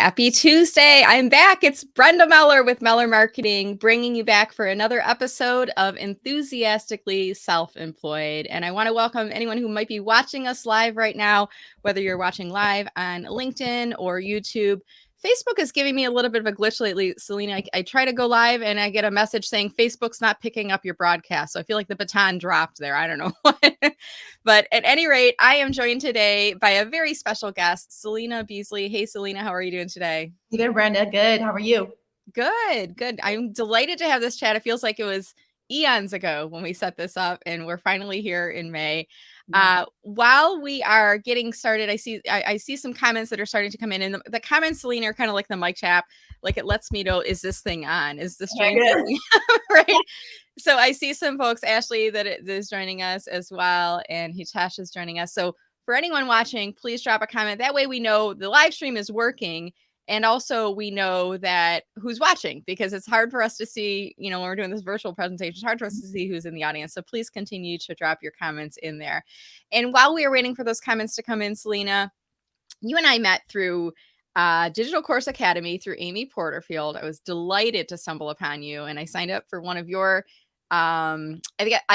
Happy Tuesday. I'm back. It's Brenda Meller with Meller Marketing, bringing you back for another episode of Enthusiastically Self-Employed. And I want to welcome anyone who might be watching us live right now, whether you're watching live on LinkedIn or YouTube. Facebook is giving me a little bit of a glitch lately, Selena. I try to go live and I get a message saying Facebook's not picking up your broadcast. So I feel like the baton dropped there. I don't know what. But at any rate, I am joined today by a very special guest, Selena Beasley. Hey, Selena, how are you doing today? Hey there, Brenda. Good. How are you? Good. I'm delighted to have this chat. It feels like it was eons ago when we set this up, and we're finally here in May. While we are getting started, I see some comments that are starting to come in, and the comments, Selena, are kind of like the mic chap. Like, it lets me know, is this thing on? Is the stream picking up, right? So I see some folks, Ashley, that is joining us as well, and Hitesh is joining us. So for anyone watching, please drop a comment. That way we know the live stream is working. And also we know that who's watching, because it's hard for us to see, when we're doing this virtual presentation, it's hard for us to see who's in the audience. So please continue to drop your comments in there. And while we are waiting for those comments to come in, Selena, you and I met through Digital Course Academy through Amy Porterfield. I was delighted to stumble upon you, and I signed up for one of your, I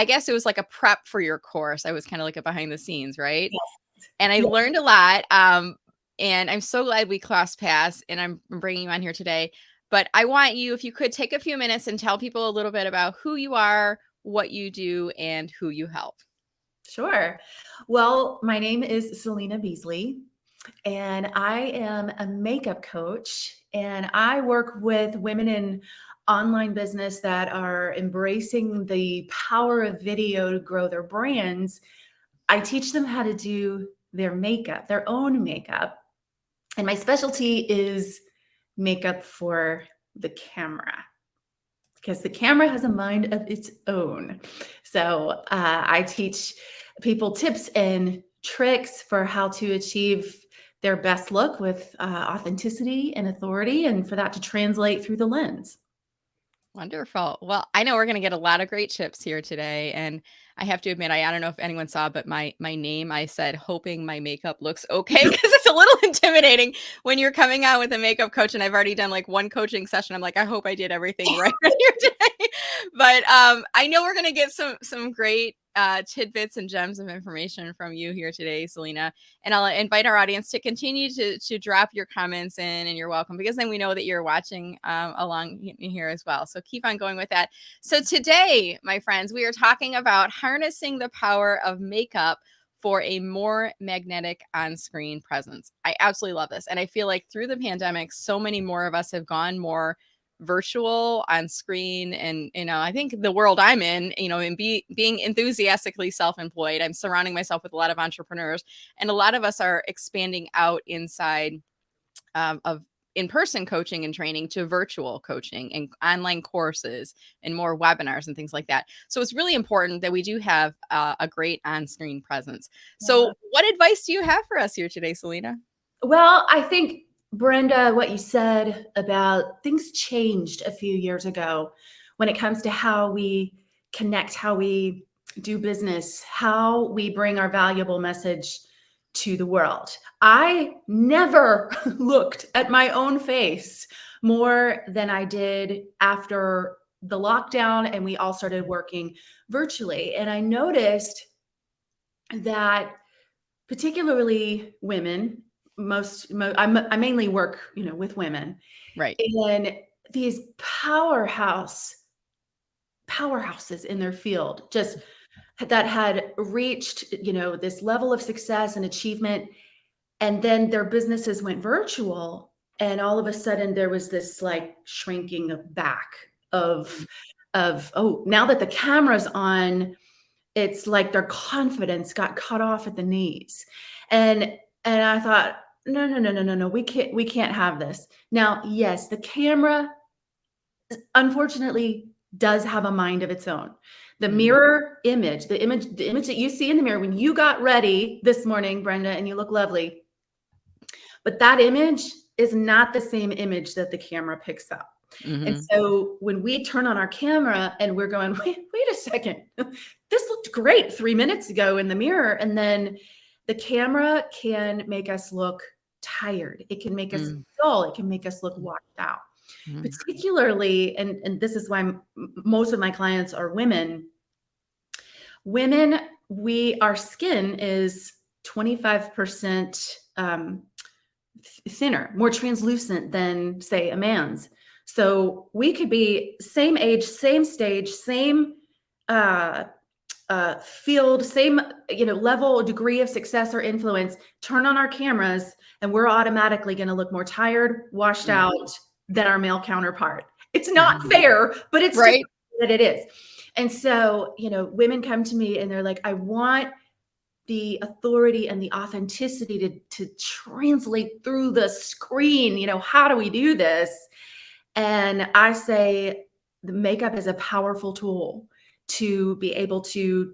guess it was like a prep for your course. I was kind of like a behind the scenes, right? Yes. And I learned a lot. And I'm so glad we crossed paths, and I'm bringing you on here today. But I want you, if you could, take a few minutes and tell people a little bit about who you are, what you do, and who you help. Sure. Well, my name is Selena Beasley, and I am a makeup coach, and I work with women in online business that are embracing the power of video to grow their brands. I teach them how to do their makeup, their own makeup. And my specialty is makeup for the camera, because the camera has a mind of its own. So I teach people tips and tricks for how to achieve their best look with authenticity and authority, and for that to translate through the lens. Wonderful. Well, I know we're going to get a lot of great tips here today. And I have to admit, I don't know if anyone saw, but my name, I said, hoping my makeup looks okay, because it's a little intimidating when you're coming out with a makeup coach. And I've already done like one coaching session. I'm like, I hope I did everything right here today. But I know we're going to get some great tidbits and gems of information from you here today, Selena. And I'll invite our audience to continue to drop your comments in, and you're welcome, because then we know that you're watching along here as well. So keep on going with that. So today, my friends, we are talking about harnessing the power of makeup for a more magnetic on-screen presence. I absolutely love this. And I feel like through the pandemic, so many more of us have gone more virtual, on screen. And I think the world I'm in, being enthusiastically self-employed, I'm surrounding myself with a lot of entrepreneurs, and a lot of us are expanding out inside of in-person coaching and training to virtual coaching and online courses and more webinars and things like that. So it's really important that we do have a great on-screen presence. So what advice do you have for us here today, Selena? Well, I think, Brenda, what you said about things changed a few years ago when it comes to how we connect, how we do business, how we bring our valuable message to the world. I never looked at my own face more than I did after the lockdown and we all started working virtually. And I noticed that particularly women, I mainly work, with women, right? And these powerhouses in their field, just that had reached, this level of success and achievement, and then their businesses went virtual, and all of a sudden there was this like shrinking back of oh, now that the camera's on, it's like their confidence got cut off at the knees. And I thought, no, we can't have this. Now, yes, the camera unfortunately does have a mind of its own. The mirror image, the image that you see in the mirror when you got ready this morning, Brenda, and you look lovely, but that image is not the same image that the camera picks up. And so when we turn on our camera and we're going, wait a second, this looked great 3 minutes ago in the mirror. And then the camera can make us look tired. It can make us Mm, dull. It can make us look mm, washed out. mm, Particularly, and this is why most of my clients are women. Women, our skin is 25% thinner, more translucent than, say, a man's. So we could be same age, same stage, same uh, field, same level, degree of success or influence. Turn on our cameras, and we're automatically going to look more tired, washed mm, out than our male counterpart. It's not mhm. fair, but it's just Right? that it is. And so, women come to me and they're like, I want the authority and the authenticity to translate through the screen. How do we do this? And I say the makeup is a powerful tool to be able to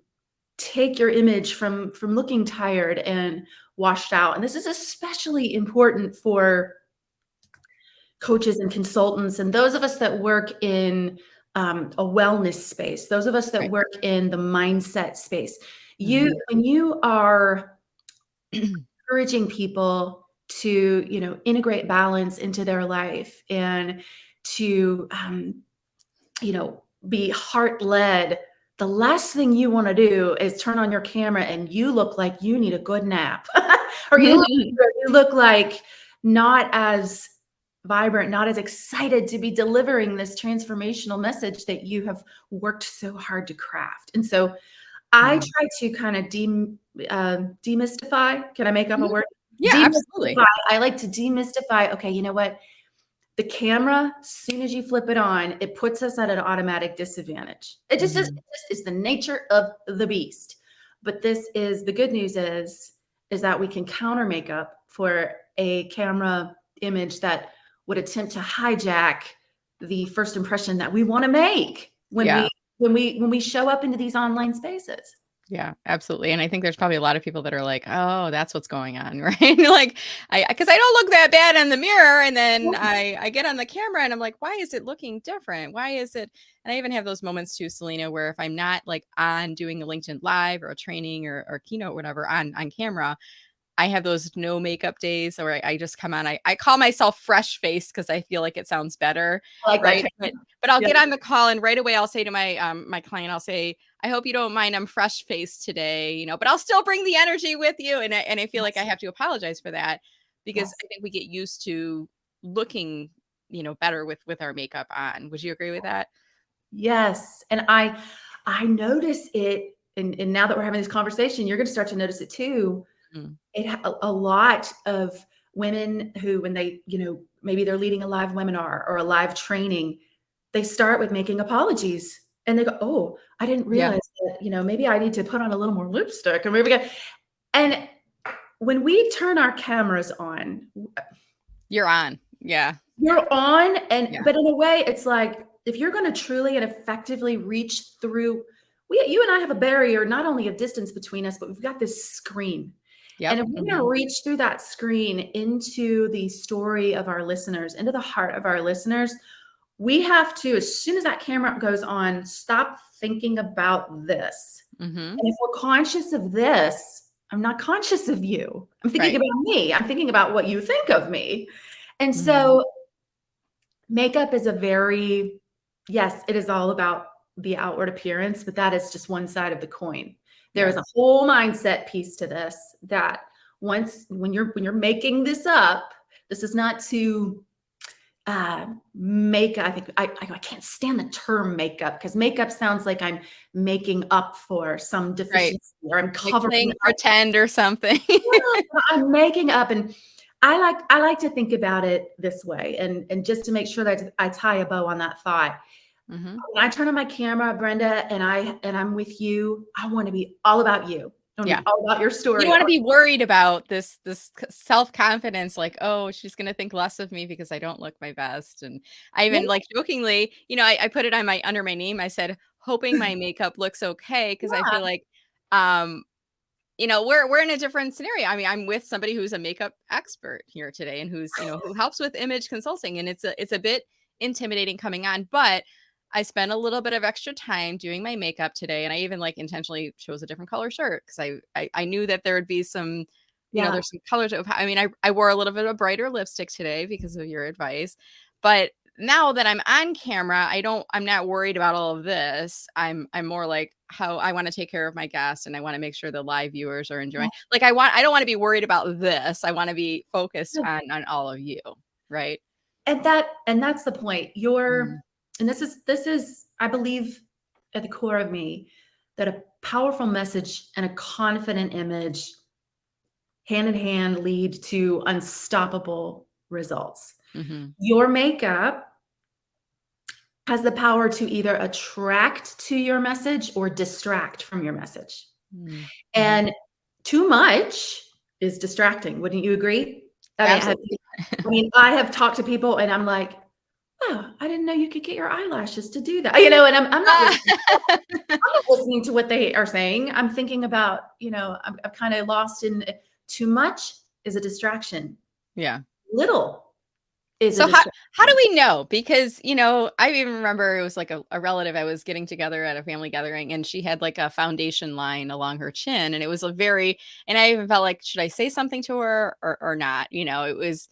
take your image from looking tired and washed out. And this is especially important for coaches and consultants and those of us that work in a wellness space, those of us that Right. work in the mindset space. Mhm. When you are encouraging people to integrate balance into their life and to be heart led, the last thing you want to do is turn on your camera and you look like you need a good nap or you look like not as vibrant, not as excited to be delivering this transformational message that you have worked so hard to craft. And so I Mhm. try to kind of demystify. Can I make up a Mhm. word? Yeah, absolutely. Demystify. I like to demystify. Okay, you know what? The camera, as soon as you flip it on, it puts us at an automatic disadvantage. Mhm. It just is the nature of the beast. But this is the good news is that we can counter makeup for a camera image that would attempt to hijack the first impression that we want to make when Yeah. we show up into these online spaces. Yeah, absolutely, and I think there's probably a lot of people that are like, "Oh, that's what's going on," right? Like, because I don't look that bad in the mirror, and then I get on the camera and I'm like, "Why is it looking different? Why is it?" And I even have those moments too, Selena, where if I'm not, like, on doing a LinkedIn Live or a training or keynote, whatever, on camera, I have those no makeup days where I just come on. I call myself fresh faced because I feel like it sounds better, I like that right? term. But I'll Yeah. get on the call and right away I'll say to my client, I'll say, I hope you don't mind I'm fresh faced today, but I'll still bring the energy with you. And I feel like I Yes. have to apologize for that because Yes. I think we get used to looking, better with our makeup on. Would you agree with that? Yes. And I notice it, and now that we're having this conversation, you're going to start to notice it too. Mm. A lot of women who, when they, maybe they're leading a live webinar or a live training, they start with making apologies and they go, oh, I didn't Yeah. realize that, maybe I need to put on a little more lipstick or maybe, and when we turn our cameras on, You're on. Yeah. you're on, Yeah. but in a way, it's like if you're going to truly and effectively reach through, you and I have a barrier not only of distance between us, but we've got this screen. And Yep. if we're going Hmm. to reach through that screen into the story of our listeners, into the heart of our listeners, we have to, as soon as that camera goes on, stop thinking about this. Hmm. And if we're conscious of this, I'm not conscious of you. I'm thinking Right. about me. I'm thinking about what you think of me. And Hmm. so makeup is a very, yes, it is all about the outward appearance, but that is just one side of the coin. There is a Yes. whole mindset piece to this that when you're making this up, this is not to make, I think I can't stand the term makeup because makeup sounds like I'm making up for some Right. deficiency or I'm Like covering playing pretend or something. I'm making up. And I like to think about it this way, and just to make sure that I tie a bow on that thought. Hmm. When I turn on my camera, Brenda, and I'm with you, I want to be all about you. I want to Yeah. be all about your You don't story. wanna be worried about this self-confidence, like, "Oh, she's gonna think less of me because I don't look my best," and I Yeah, even, like, jokingly, I put it on my under my name, I said, "Hoping my makeup looks okay," because I feel like, um, we're in a different scenario. I mean, I'm with somebody who's a makeup expert here today and who helps with image consulting, and it's a bit intimidating coming on, but I spent a little bit of extra time doing my makeup today, and I even, like, intentionally chose a different color shirt because I knew that there would be some Yeah. there's some colors of I mean, I wore a little bit of a brighter lipstick today because of your advice, but now that I'm on camera, I'm not worried about all of this. I'm more like how I wanna take care of my guests, and I wanna make sure the live viewers are enjoying like, I don't wanna be worried about this. I wanna be focused Yeah. on all of you, right? And that's the point. Mhm, And this is I believe at the core of me that a powerful message and a confident image hand in hand lead to unstoppable results. mhm, Your makeup has the power to either attract to your message or distract from your message. mm, mhm. And too much is distracting. Wouldn't you agree? I mean, Absolutely. I have talked to people and I'm like, "Oh, I didn't know you could get your eyelashes to do that." And I'm not Ah. listening. I'm not listening to what they are saying. I'm thinking about, I'm kind of lost in too much is a distraction. Yeah. Little is a So how do distraction. we know? Because, I even remember it was like a relative I was getting together at a family gathering, and she had like a foundation line along her chin, and it was a very and I even felt like, should I say something to her or not? It was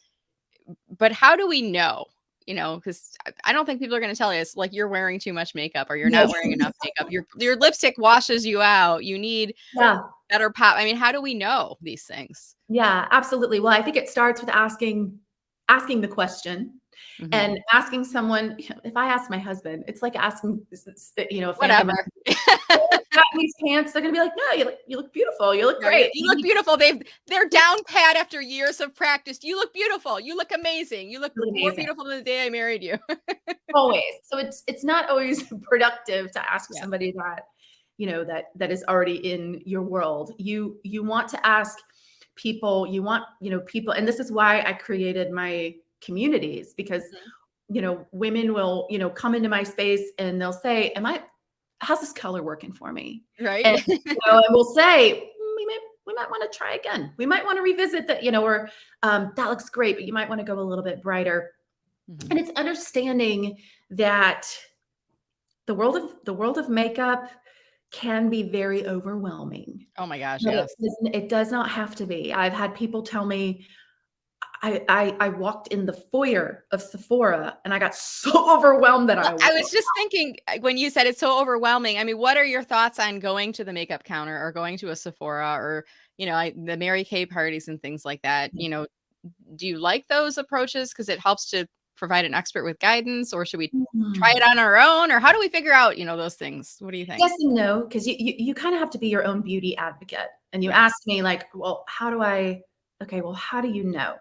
but how do we know? Because I don't think people are gonna tell you it's like you're wearing too much makeup or you're No. not wearing enough makeup. Your lipstick washes you out. You need Yeah. better pop. I mean, how do we know these things? Yeah, absolutely. Well, I think it starts with asking the question Mhm. and asking someone. If I ask my husband, it's like asking a family member, Whatever. "Oh, you got these pants?" They're gonna be like, "No, you look beautiful. You look Yeah, you great. you look beautiful. They're down pat after years of practice. You look beautiful. You look amazing. You look You look more amazing." beautiful than the day I married you. Always. So it's not always productive to ask Yeah. somebody that is already in your world. You want to ask people, you want, people, and this is why I created my communities because Mhm. women will, come into my space and they'll say, how's this color working for me? Right? And, and we'll say, we might want to try again. We might want to revisit that, or that looks great, but you might want to go a little bit brighter. Mhm. And it's understanding that the world of makeup can be very overwhelming, Oh my gosh, but yes. it does not have to be. I've had people tell me I walked in the foyer of Sephora and I got so overwhelmed that Well, I I walked. was just thinking when you said it's so overwhelming. I mean, what are your thoughts on going to the makeup counter or going to a Sephora or, the Mary Kay parties and things like that? Do you like those approaches because it helps to provide an expert with guidance, or should we try Mhm. it on our own, or how do we figure out, those things? What do you think? Yes and no, because you kind of have to be your own beauty advocate. And you Yeah. asked me like, well, okay, well, how do you know?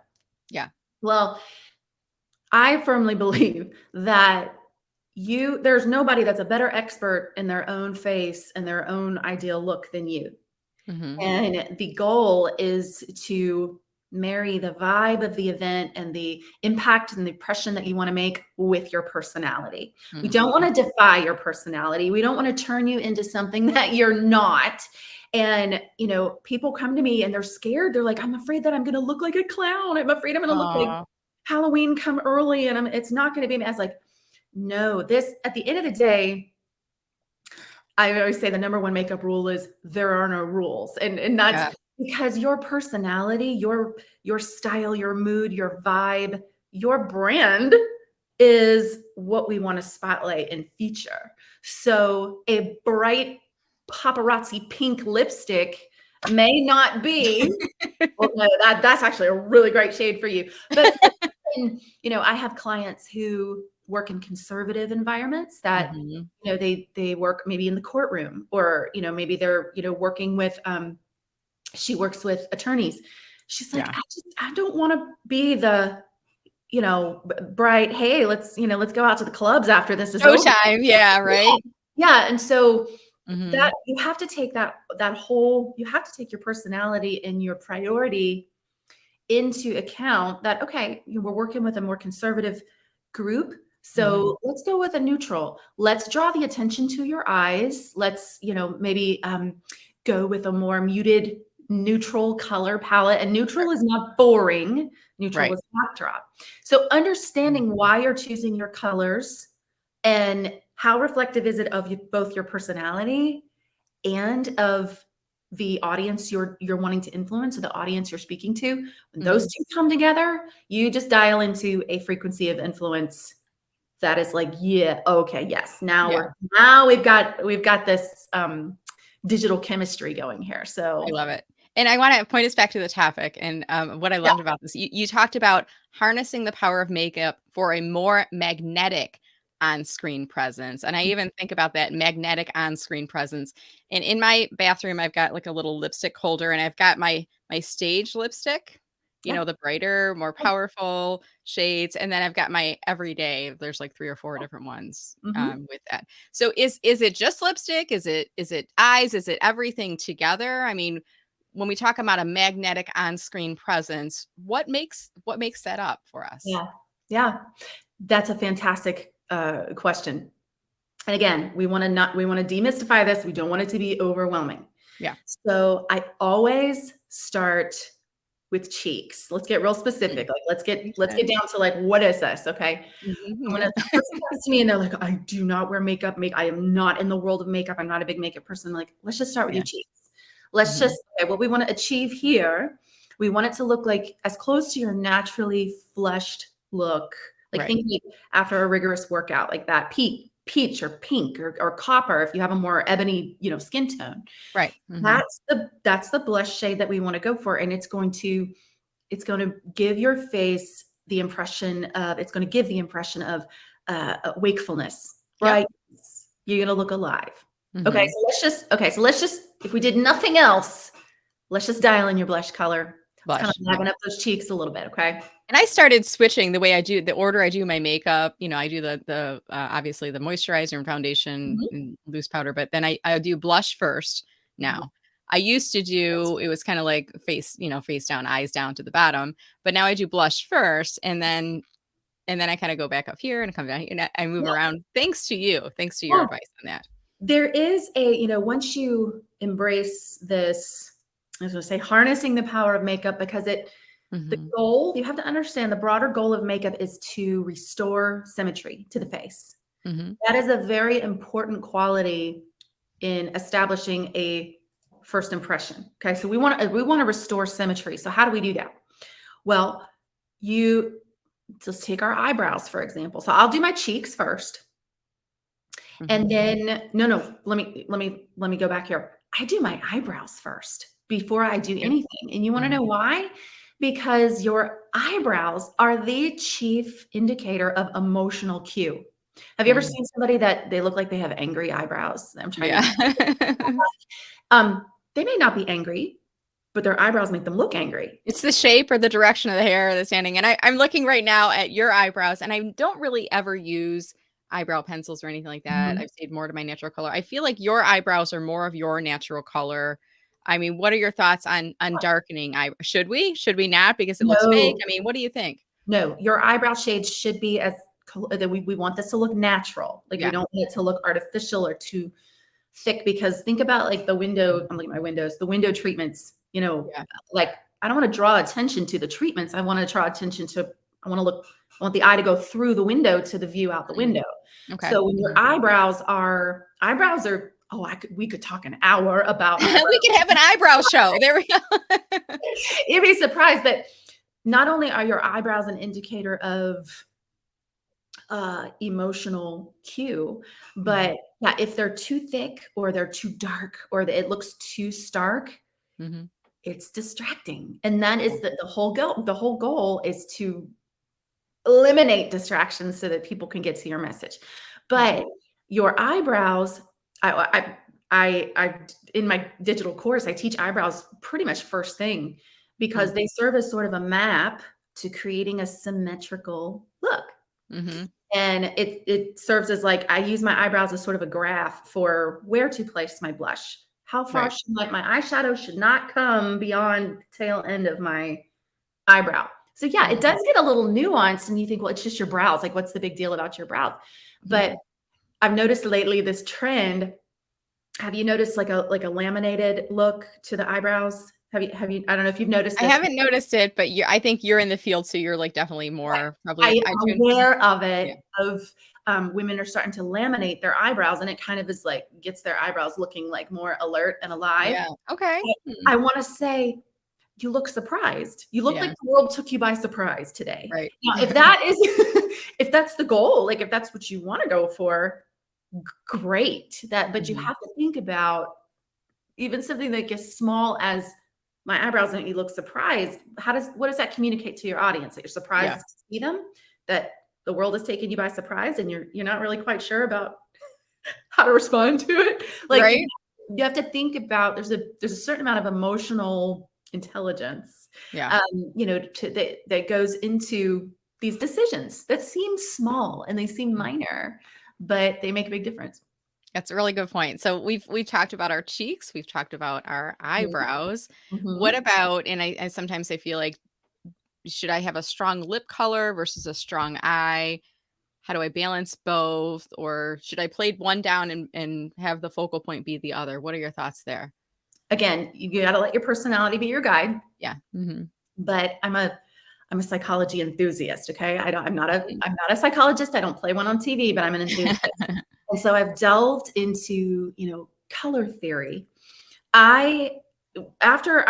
Yeah. Well, I firmly believe that there's nobody that's a better expert in their own face and their own ideal look than you. Mhm. And the goal is to marry the vibe of the event and the impact and the impression that you want to make with your personality. We don't Mhm. want to defy your personality. We don't want to turn you into something that you're not. And, people come to me and they're scared. They're like, I'm afraid that I'm going to look like a clown. I'm afraid I'm going to look like Aw. Halloween come early and it's not going to be me. I was like, no, this at the end of the day, I always say the number one makeup rule is there are no rules. And that's Yeah. because your personality, your style, your mood, your vibe, your brand is what we want to spotlight and feature. So a bright paparazzi pink lipstick may not be, well, no, that's actually a really great shade for you. But I have clients who work in conservative environments that, Mhm. they work maybe in the courtroom or, maybe they're, working with, she works with attorneys. She's like, Yeah. I don't want to be the, bright, hey, let's go out to the clubs after this is over. Showtime. Yeah, Yeah. right? Yeah. And so that Mhm. you have to take that whole, you have to take your personality and your priority into account that, okay, we're working with a more conservative group. Mhm. So let's go with a neutral. Let's draw the attention to your eyes. Let's, maybe go with a more muted neutral color palette. And neutral is not boring. Neutral Right. is backdrop. So Mhm. understanding why you're choosing your colors and how reflective is it of both your personality and of the audience you're wanting to influence, or the audience you're speaking to. When those Mhm. two come together, you just dial into a frequency of influence that is like, yeah, okay, yes. Yeah, Now we've got this digital chemistry going here. I So love it. And I wanna point us back to the topic, and, what I yeah. loved about this, you talked about harnessing the power of makeup for a more magnetic on-screen presence, and I even think about that magnetic on-screen presence. And in my bathroom, I've got, like, a little lipstick holder, and I've got my stage lipstick, Yeah. the brighter, more powerful shades, and then I've got my everyday, there's, like, 3 or 4 different ones, Hmm. with that. So is it just lipstick? Is it eyes? Is it everything together? I mean, when we talk about a magnetic on-screen presence, what makes that up for us? Yeah. Yeah. That's a fantastic question. And again, we want to demystify this. We don't want it to be overwhelming. Yeah. So I always start with cheeks. Let's get real Mm. specific. Like let's Okay. get down to like, what is this? Okay. Mhm, So when a yeah. person comes to me and they're like, I do not wear makeup. I am not in the world of makeup. I'm not a big makeup person. Like, let's just start with your Yeah. cheeks. Let's Mhm. just, okay, what we want to achieve here, we want it to look like as close to your naturally flushed look. Like Right. think like after a rigorous workout, like that peach or pink or copper, if you have a more ebony, skin tone. Right. Mhm. That's the blush shade that we want to go for. And it's going to give your face the impression of it's going to give the impression of wakefulness, Yep. right? You're going to look alive. Okay, Mhm. so let's just if we did nothing else, let's just dial in your blush color. Let's kind of Blush, yeah. liven up those cheeks a little bit, okay? And I started switching the way I do the order I do my makeup. I do obviously the moisturizer and foundation Mhm. and loose powder, but then I do blush first Mhm. now. I used to Yes. do it was kind of like face down, eyes down to the bottom, but now I do blush first and then I kind of go back up here and come down here and I move Yeah, around thanks to you. Thanks to your yeah. advice on that. There is once you embrace this, I was going to say harnessing the power of makeup because the Mhm. goal, you have to understand the broader goal of makeup is to restore symmetry to the face. Mhm. That is a very important quality in establishing a first impression. Okay, so we want to restore symmetry. So how do we do that? Well, you just take our eyebrows for example. So I'll do my cheeks first, and Mhm. then no, let me go back here. I do my eyebrows first before I do Yeah. anything. And you want to Mhm. know why? Because your eyebrows are the chief indicator of emotional cue. Have you ever Mhm. seen somebody that they look like they have angry eyebrows? I'm trying to Yeah. use um, they may not be angry, but their eyebrows make them look angry. It's the shape or the direction of the hair or the standing, and I'm looking right now at your eyebrows, and I don't really ever use eyebrow pencils or anything like that. Mhm. I've stayed more to my natural color. I feel like your eyebrows are more of your natural color. I mean, what are your thoughts on darkening eye should we? Should we not because it looks fake? No, I mean, what do you think? no, your eyebrow shades should be as that we want this to look natural. Like we Yeah. don't want it to look artificial or too thick because think about like I'm looking at my windows, the window treatments, Yeah. like I don't want to draw attention to the treatments. I want to look, I want the eye to go through the window to the view out the Mm. window. Okay. So when your Mhm. eyebrows are, oh, we could talk an hour about eyebrows. We could have an eyebrow show. There we go. You'd be surprised, but not only are your eyebrows an indicator of emotional cue. Mhm. But yeah, if they're too thick or they're too dark or it looks too stark, Mhm. it's distracting. And that Yeah. is the whole goal. The whole goal is to eliminate distractions so that people can get to your message. Yeah. But your eyebrows, I in my digital course, I teach eyebrows pretty much first thing because Mm. they serve as sort of a map to creating a symmetrical look. Mhm. And it serves as like I use my eyebrows as sort of a graph for where to place my blush. How far Right. should my eyeshadow should not come beyond the tail end of my eyebrow. So yeah, it Mhm. does get a little nuanced and you think, well, it's just your brows. Like, what's the big deal about your brows? Yeah. But I've noticed lately this trend. Have you noticed like a laminated look to the eyebrows? I don't know if you've noticed I this. haven't noticed it, but I think you're in the field, so you're, like, definitely more I probably am attuned. aware of Yeah. it, women are starting to laminate their eyebrows, and it kind of is like gets their eyebrows looking like more alert and alive. Yeah. Okay. Hmm. I wanna say, you look surprised. You look like Yeah. the world took you by surprise today. Right. Now, if that is if that's the goal, like, if that's what you wanna go for, great. But you Mhm. have to think about even something like as small as my eyebrows make you look surprised. What does that communicate to your audience? That you're surprised Yeah. to see them? That the world has taken you by surprise and you're not really quite sure about how to respond to it? Like, Right? you have to think about there's a certain amount of emotional intelligence, Yeah. that goes into these decisions that seem small and they seem Mhm. minor, but they make a big difference. That's a really good point. So we've talked about our cheeks, we've talked about our eyebrows. What Mhm. about, and I sometimes I feel like, should I have a strong lip color versus a strong eye? How do I balance both? Or should I play one down and have the focal point be the other? What are your thoughts there? Again, you gotta let your personality be your guide, Yeah. Mhm. but I'm a psychology enthusiast, okay? Mhm. I'm not a psychologist, I don't play one on TV, but I'm an enthusiast. And so I've delved into, color theory. I After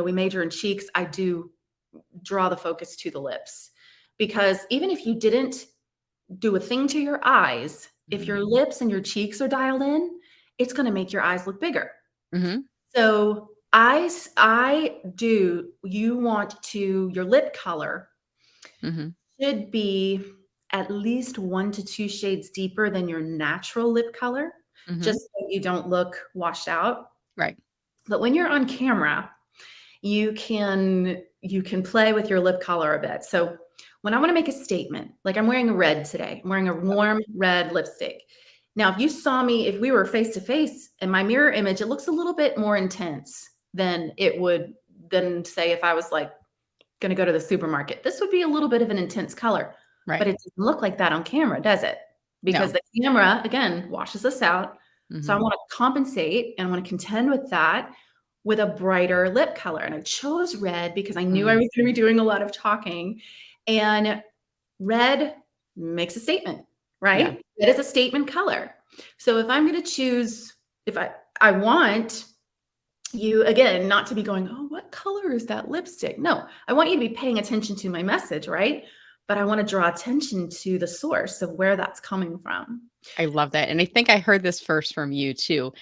we major in cheeks, I do draw the focus to the lips because even if you didn't do a thing to your eyes, if Mhm. your lips and your cheeks are dialed in, it's going to make your eyes look bigger. Mhm. So you want your lip color Mhm. should be at least 1 to 2 shades deeper than your natural lip color, just Mhm. so you don't look washed out. Right. But when you're on camera, you can play with your lip color a bit. So when I want to make a statement, like I'm wearing a red today, I'm wearing a warm red lipstick. Now, if we were face to face in my mirror image, it looks a little bit more intense than say if I was like going to go to the supermarket. This would be a little bit of an intense color, but Right. it doesn't look like that on camera, does it? Because No. the camera, again, washes us out. So I Mhm. want to compensate and I want to contend with that with a brighter lip color. And I chose red because I knew I Mm. was going to be doing a lot of talking. And red makes a statement, Yeah. right? It is a statement color. So if I'm going to choose, if I want you again not to be going, oh, what color is that lipstick? No, I want you to be paying attention to my message, right? But I want to draw attention to the source of where that's coming from. I love that, and I think I heard this first from you too.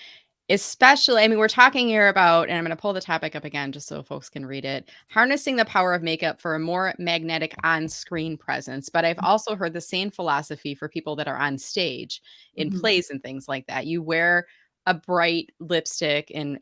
Especially, I mean, we're talking here about, and I'm gonna pull the topic up again just so folks can read it, harnessing the power of makeup for a more magnetic on-screen presence. But I've also heard the same philosophy for people that are on stage in Mhm. plays and things like that. You wear a bright lipstick and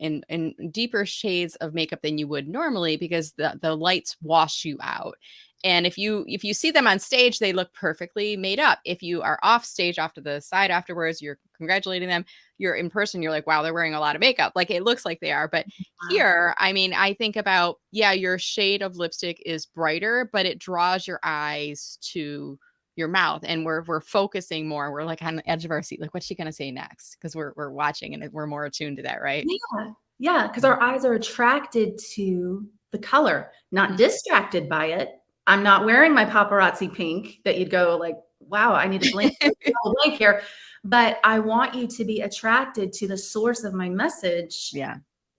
deeper shades of makeup than you would normally because the lights wash you out. And if you see them on stage, they look perfectly made up. If you are off stage, off to the side afterwards, you're congratulating them, you're in person, you're like, wow, they're wearing a lot of makeup. Like it looks like they are. But Wow. here, I mean, I think about, yeah, your shade of lipstick is brighter, but it draws your eyes to your mouth. And we're focusing more. We're like on the edge of our seat. Like, what's she gonna say next? Because we're watching and we're more attuned to that, right? Yeah. Yeah. Because our eyes are attracted to the color, not Mhm. distracted by it. I'm not wearing my paparazzi pink that you'd go like, wow, I need to blink, double blink here. But I want you to be attracted to the source of my message Yeah.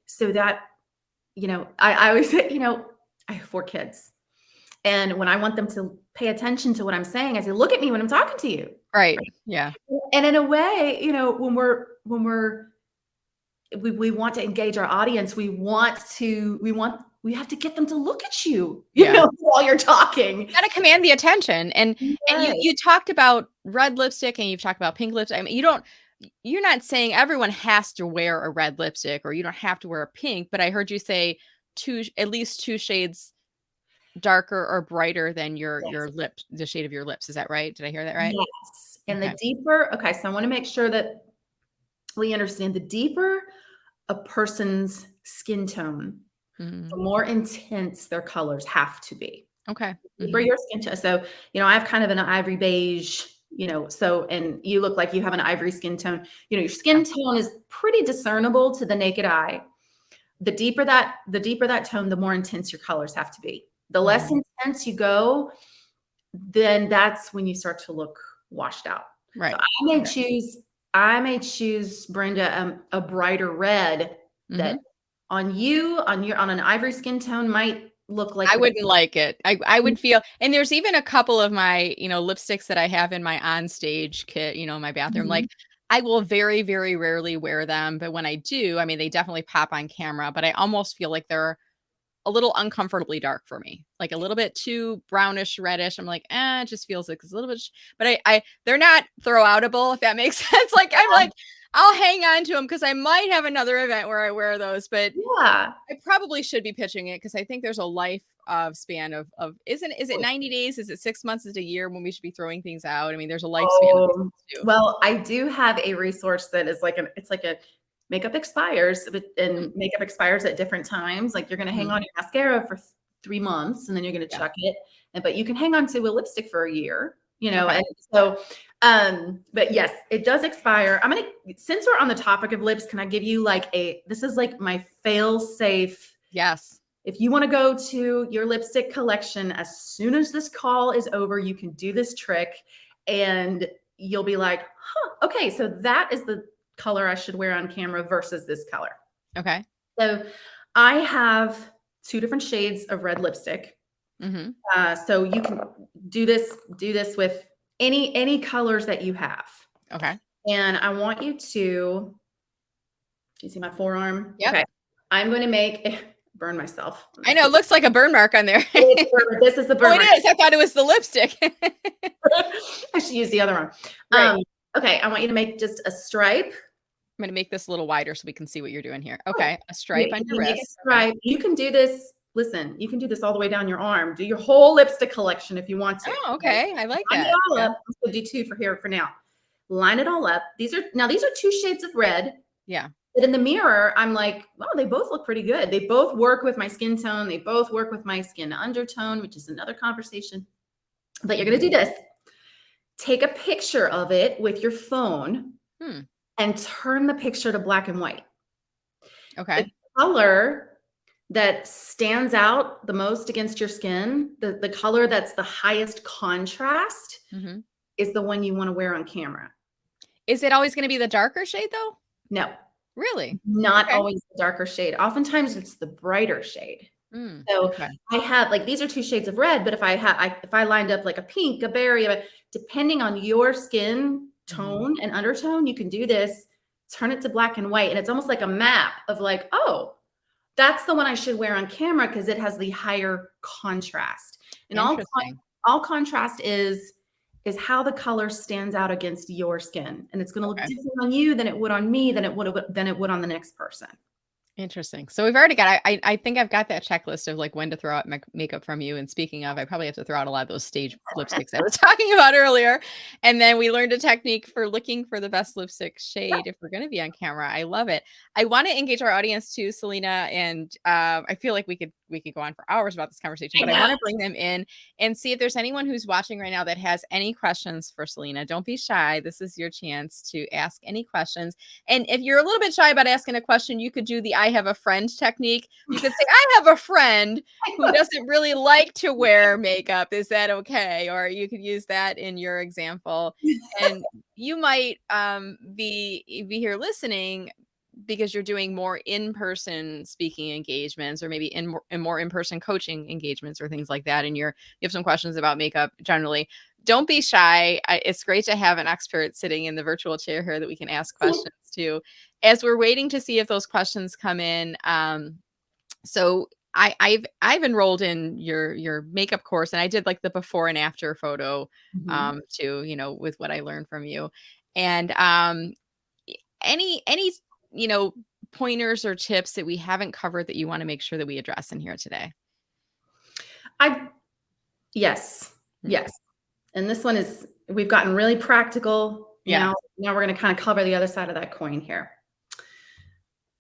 so that, I always say, I have 4 kids. And when I want them to pay attention to what I'm saying, I say, look at me when I'm talking to you. Right. Yeah. And in a way, we want to engage our audience, we have to get them to look at you, Yeah. while you're talking. Gotta command the attention, and you Right. you talked about red lipstick and you've talked about pink lipstick. I mean, you're not saying everyone has to wear a red lipstick or you don't have to wear a pink, but I heard you say at least 2 shades darker or brighter than your Yes. lips, the shade of your lips. Is that right? Did I hear that right? Yes. And the Okay. deeper okay, so I wanna make sure that we understand the deeper a person's skin tone, the Mhm. more intense their colors have to be. Okay. Deeper Mhm. your skin tone. So, I have kind of an ivory beige, and you look like you have an ivory skin tone. Your Yeah. skin tone is pretty discernible to the naked eye, the deeper that tone, the more intense your colors have to be. The less Mhm. intense you go, then that's when you start to look washed out. So Right. Okay. I may choose, Brenda, a brighter red that Mhm. on an ivory skin tone might look like I the wouldn't like it. I would feel, and there's even a couple of my, lipsticks that I have in my on-stage kit, in my bathroom, Mhm. like, I will very, very rarely wear them, but when I do, I mean, they definitely pop on camera, but I almost feel like they're a little uncomfortably dark for me, like a little bit too brownish, reddish. I'm like, it just feels like it's a little bit, but they're not throw outable, if that makes sense. Like, I'm like, I'll hang on to them because I might have another event where I wear those, but Yeah. I probably should be pitching it because I think there's a life of span of is it 90 days? Is it 6 months? Is it a year when we should be throwing things out? I mean, there's a lifespan of these Oh, things too. well, I do have a resource that is it's like a makeup expires, and makeup expires at different times. Like you're going to hang Mhm. on your mascara for 3 months and then you're going to Yeah. chuck it. But you can hang on to a lipstick for a year, Okay. and so, but yes, it does expire. Since we're on the topic of lips, can I give you this is like my fail safe. Yes. If you want to go to your lipstick collection, as soon as this call is over, you can do this trick and you'll be like, huh, okay, so that is the color I should wear on camera versus this color. Okay. So I have two different shades of red lipstick. Mhm. So you can do this with any colors that you have. Okay. And I want you to, do you see my forearm? Yep. Okay. I'm going to burn myself. I know, it looks like a burn mark on there. This is the Oh, burn it mark. is. I thought it was the lipstick. I should use the other one. Right. Okay, I want you to make just a stripe. I'm gonna make this a little wider so we can see what you're doing here. Okay. A You, stripe on your you make a wrist. Okay. stripe. You can do this. Listen, you can do this all the way down your arm. Do your whole lipstick collection if you want to. Oh, Okay, okay. I like line it that. all Okay. up. I'm going to do two for now. Line it all up. These are two shades of red. Yeah. But in the mirror, I'm like, well, they both look pretty good. They both work with my skin tone. They both work with my skin undertone, which is another conversation. But you're going to do this. Take a picture of it with your phone Hmm. and turn the picture to black and white. The Okay. color that stands out the most against your skin, the color that's the highest contrast, Mhm. is the one you want to wear on camera. Is it always gonna be the darker shade though? No, Really? not Okay. always the darker shade. Oftentimes it's the brighter shade. Mm, So okay. I have these are two shades of red, but if I lined up like a pink, a berry, depending on your skin Mhm. tone and undertone, you can do this, turn it to black and white, and it's almost like a map of like, oh, that's the one I should wear on camera because it has the higher contrast. And Interesting. all contrast is how the color stands out against your skin, and it's going to look Okay. different on you than it would on me, than it would on the next person. Interesting. So we've already got I think I've got that checklist of, like, when to throw out makeup from you, and speaking of, I probably have to throw out a lot of those stage lipsticks I was talking about earlier, and then we learned a technique for looking for the best lipstick shade if we're gonna be on camera. I love it. I wanna engage our audience too, Selena, and, I feel like we could go on for hours about this conversation, I but I know. wanna bring them in and see if there's anyone who's watching right now that has any questions for Selena. Don't be shy. This is your chance to ask any questions, and if you're a little bit shy about asking a question, you could do the I have a friend technique. You could say, I have a friend who doesn't really like to wear makeup. Is that okay? Or you could use that in your example. And you might be here listening because you're doing more in-person speaking engagements or maybe in more in-person coaching engagements or things like that, and you have some questions about makeup generally. Don't be shy. It's great to have an expert sitting in the virtual chair here that we can ask questions to as we're waiting to see if those questions come in. So I've enrolled in your makeup course, and I did like the before and after photo Mhm. too, with what I learned from you. And any you know pointers or tips that we haven't covered that you want to make sure that we address in here today? I Yes, Mm. yes. And this one we've gotten really practical. Yeah. Now we're going to kind of cover the other side of that coin here.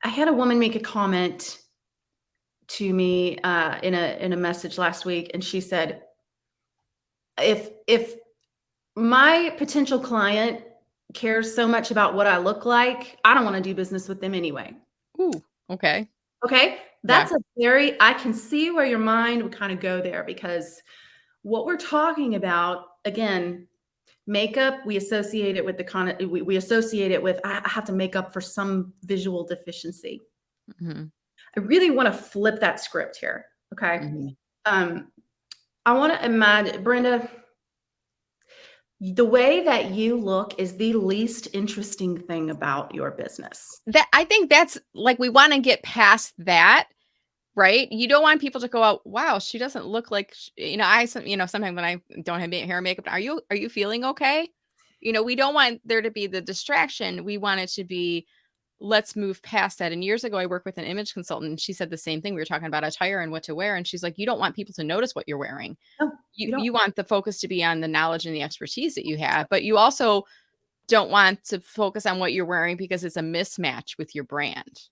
I had a woman make a comment to me in a message last week, and she said, if my potential client cares so much about what I look like, I don't want to do business with them anyway. Ooh, okay. Okay. Yeah. I can see where your mind would kind of go there because what we're talking about, again, makeup, we associate it with we associate it with, I have to make up for some visual deficiency. Mhm. I really want to flip that script here. Okay. Mhm. Um, I want to imagine, Brenda, the way that you look is the least interesting thing about your business. That I think that's like, we wanna get past that, right? You don't want people to go out, "Wow, she doesn't look like sh," sometimes when I don't have hair and makeup, "Are you feeling okay?" We don't want there to be the distraction. We want it to be, let's move past that. And years ago, I worked with an image consultant, and she said the same thing. We were talking about attire and what to wear, and she's like, "You don't want people to notice what you're wearing. No, You you don't. you want the focus to be on the knowledge and the expertise that you have, but you also don't want to focus on what you're wearing because it's a mismatch with your brand."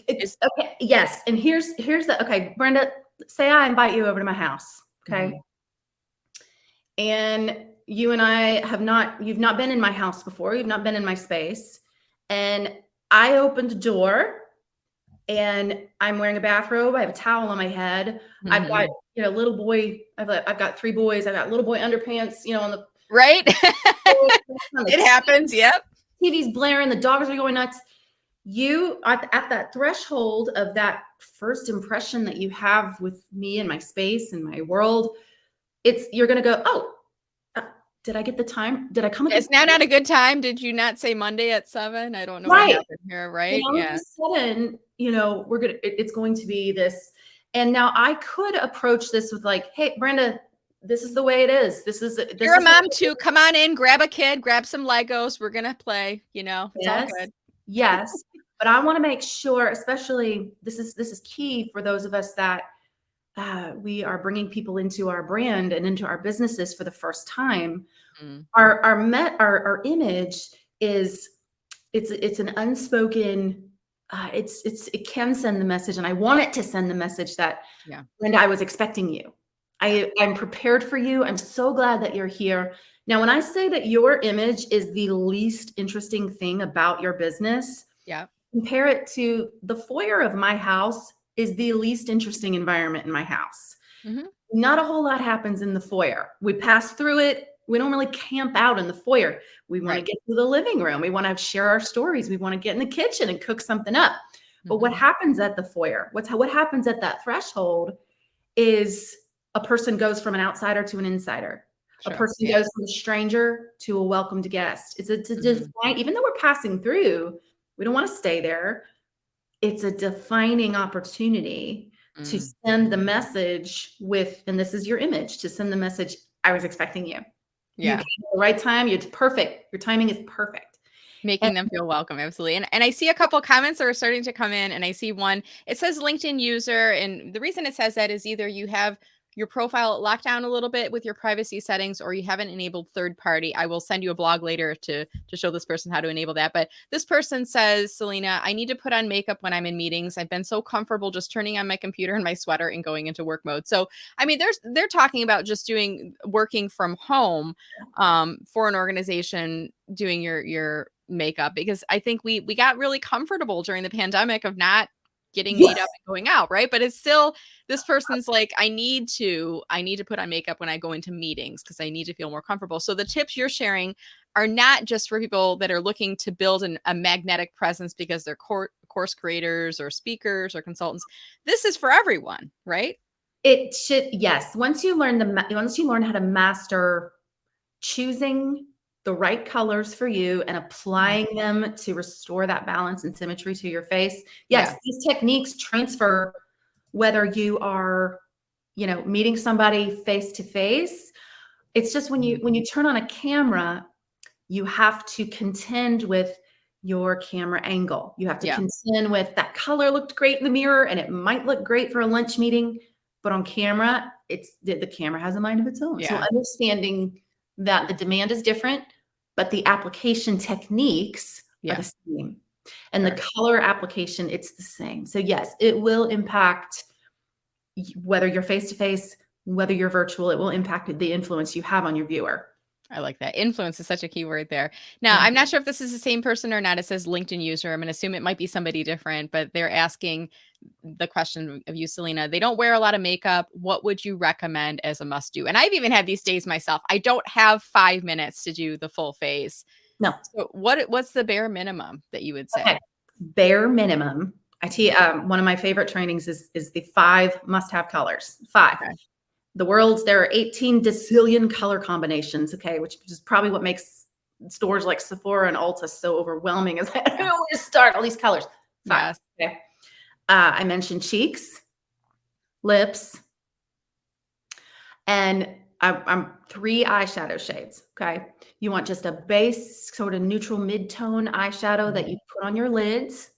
Is Okay. Yes. And here's the, okay, Brenda, say I invite you over to my house. Okay. Mhm. And you and I you've not been in my house before. You've not been in my space. And I opened the door and I'm wearing a bathrobe. I have a towel on my head. I've got, Mhm. little boy, I've got three boys. I've got little boy underpants, on the Right? floor, on the It happens, yep. TV's blaring, the dogs are going nuts. You at that threshold of that first impression that you have with me and my space and my world, you're gonna go, oh, uh, did I get the time? Did I come at the Is now not a good time? Did you not say Monday at 7? I don't know what right? happened here, right? All of a Yeah. sudden, it's going to be this. And now I could approach this with like, hey, Brenda, this is the way it is. This You're a is what mom too. Come on in, grab a kid, grab some Legos. We're gonna play, it's all yes, good. yes. But I want to make sure, especially this is key for those of us that we are bringing people into our brand and into our businesses for the first time. Mm, Our image is it's an unspoken. It can send the message, and I want it to send the message that, yeah, Linda, I was expecting you. yeah, I'm prepared for you. I'm so glad that you're here. Now, when I say that your image is the least interesting thing about your business, yeah. compare it to the foyer of my house is the least interesting environment in my house. Mhm. Not a whole lot happens in the foyer. We pass through it. We don't really camp out in the foyer. We want to Right. get to the living room. We want to share our stories. We want to get in the kitchen and cook something up. But what Mhm. happens at the foyer? What happens at that threshold is a person goes from an outsider to an insider. A Sure. person Yeah. goes from a stranger to a welcomed guest. It's a Mhm. define, even though we're passing through, we don't want to stay there. It's a defining opportunity to Mm. send the message with, and this is your image, to send the message, I was expecting you. You came Yeah. at the right time. It's perfect. Your timing is perfect. And Making them feel welcome, absolutely. And I see a couple comments that are starting to come in, and I see one. It says LinkedIn user, and the reason it says that is either you have your profile locked down a little bit with your privacy settings, or you haven't enabled third party. I will send you a blog later to show this person how to enable that. But this person says, Selena, I need to put on makeup when I'm in meetings. I've been so comfortable just turning on my computer and my sweater and going into work mode. So I mean, they're talking about just doing working from home for an organization, doing your makeup, because I think we got really comfortable during the pandemic of not getting made yes, up and going out, right? But it's still, this person's like, I need to put on makeup when I go into meetings because I need to feel more comfortable. So the tips you're sharing are not just for people that are looking to build a magnetic presence because they're course creators or speakers or consultants. This is for everyone, right? it should, yes. Once you learn how to master choosing the right colors for you and Mhm. applying them to restore that balance and symmetry to your face. Yes, Yeah. these techniques transfer whether you are, meeting somebody face to face. It's just when you Mhm. when you turn on a camera, you have to contend with your camera angle. You have to Yeah. contend with that color looked great in the mirror and it might look great for a lunch meeting, but on camera, the camera has a mind of its own. So Yeah. understanding that the demand is different, but the application techniques are Yeah. the same. And the Sure. color application, it's the same. So yes, it will impact whether you're face to face, whether you're virtual, it will impact the influence you have on your viewer. I like that. Influence is such a key word there. Now, Yeah. I'm not sure if this is the same person or not. It says LinkedIn user. I'm going to assume it might be somebody different, but they're asking the question of you, Selena. They don't wear a lot of makeup. What would you recommend as a must do? And I've even had these days myself. I don't have 5 minutes to do the full face. No. So what's the bare minimum that you would Okay. say? Bare minimum. One of my favorite trainings is the 5 must-have colors. 5. Okay. There are 18 decillion color combinations, okay, which is probably what makes stores like Sephora and Ulta so overwhelming is that Yeah. where to start all these colors. 5. Yes. Okay. I mentioned cheeks, lips, and I'm 3 eyeshadow shades. Okay. You want just a base, sort of neutral mid-tone eyeshadow that Mhm. you put on your lids.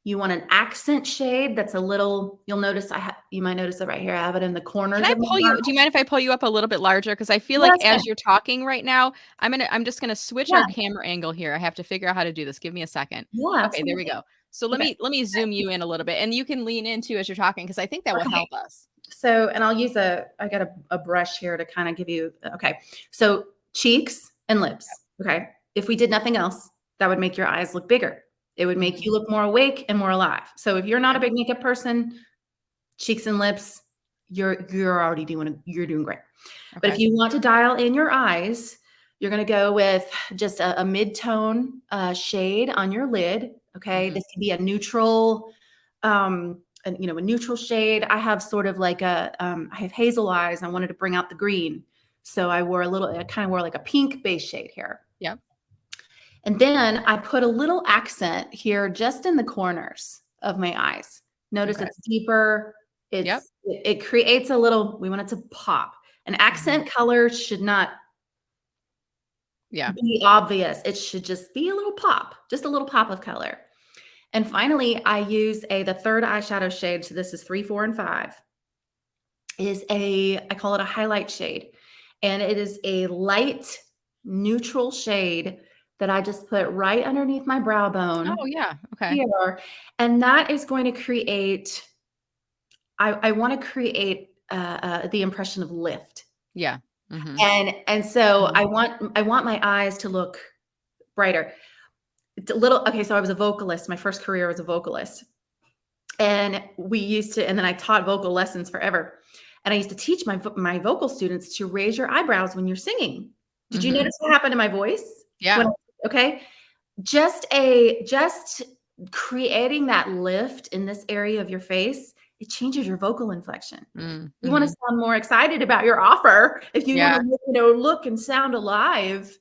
You want an accent shade that's a little, you'll notice you might notice it right here. I have it in the Can corners I of my pull you? Do brow. you mind if I pull you up a little bit larger? Because I feel Yeah, like that's as fine. you're talking right now, I'm just gonna switch Yeah. our camera angle here. I have to figure out how to do this. Give me a second. Yeah, Okay, there we absolutely. go. So let Okay. me zoom you in a little bit, and you can lean in too as you're talking because I think that will Okay. help us. So, and I got a brush here to kind of give you, okay. So cheeks and lips. Okay. If we did nothing else, that would make your eyes look bigger. It would make Mhm. you look more awake and more alive. So if you're not a Okay. big makeup person, cheeks and lips, you're doing great. But if Okay. you want to dial in your eyes, you're going to go with just a mid-tone shade on your lid. Okay. Mhm. This could be a neutral, a neutral shade. I have sort of like I have hazel eyes. I wanted to bring out the green. So I kind of wore like a pink base shade here. Yep. And then I put a little accent here just in the corners of my eyes. Notice Okay. it's deeper. Yep. It creates a little, we want it to pop. An Mhm. accent color should not Yeah. be obvious. It should just be a little pop, just a little pop of color. And finally, I use the third eyeshadow shade. So this is 3, 4, and 5. I call it a highlight shade. And it is a light neutral shade that I just put right underneath my brow Oh, bone yeah. Okay. here. And that is going to create, I want to create the impression of lift. Yeah. Mhm. And so Mhm. I want my eyes to look brighter. It's a little okay, so I was a vocalist. My first career was a vocalist. And then I taught vocal lessons forever. And I used to teach my vocal students to raise your eyebrows when you're singing. Did you Mhm. notice what happened to my voice? Yeah. Okay. Just creating that lift in this area of your face, it changes your vocal inflection. Mm. You want to Mhm. sound more excited about your offer. If you want Yeah. to, look and sound alive,